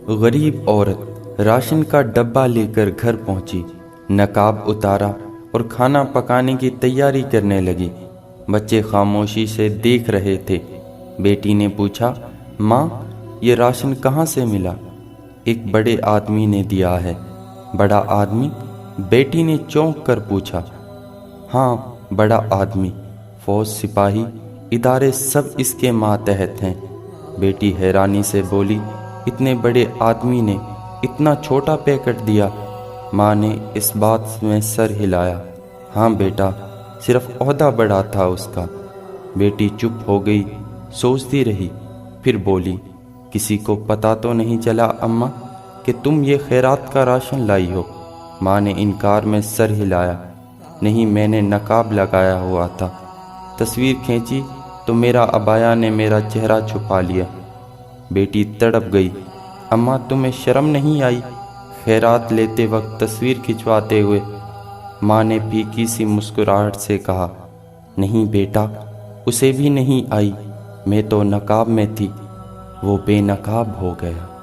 غریب عورت راشن کا ڈبہ لے کر گھر پہنچی، نقاب اتارا اور کھانا پکانے کی تیاری کرنے لگی۔ بچے خاموشی سے دیکھ رہے تھے۔ بیٹی نے پوچھا، ماں یہ راشن کہاں سے ملا؟ ایک بڑے آدمی نے دیا ہے۔ بڑا آدمی؟ بیٹی نے چونک کر پوچھا۔ ہاں، بڑا آدمی، فوج، سپاہی، ادارے سب اس کے ماتحت ہیں۔ بیٹی حیرانی سے بولی، اتنے بڑے آدمی نے اتنا چھوٹا پیکٹ دیا؟ ماں نے اس بات میں سر ہلایا۔ ہاں بیٹا، صرف عہدہ بڑا تھا اس کا۔ بیٹی چپ ہو گئی، سوچتی رہی، پھر بولی، کسی کو پتہ تو نہیں چلا اماں کہ تم یہ خیرات کا راشن لائی ہو؟ ماں نے انکار میں سر ہلایا۔ نہیں، میں نے نقاب لگایا ہوا تھا۔ تصویر کھینچی تو میرا عبایا نے میرا چہرہ چھپا لیا۔ بیٹی تڑپ گئی، اماں تمہیں شرم نہیں آئی خیرات لیتے وقت تصویر کھنچواتے ہوئے؟ ماں نے پھیکی سی مسکراہٹ سے کہا، نہیں بیٹا، اسے بھی نہیں آئی، میں تو نقاب میں تھی، وہ بے نقاب ہو گیا۔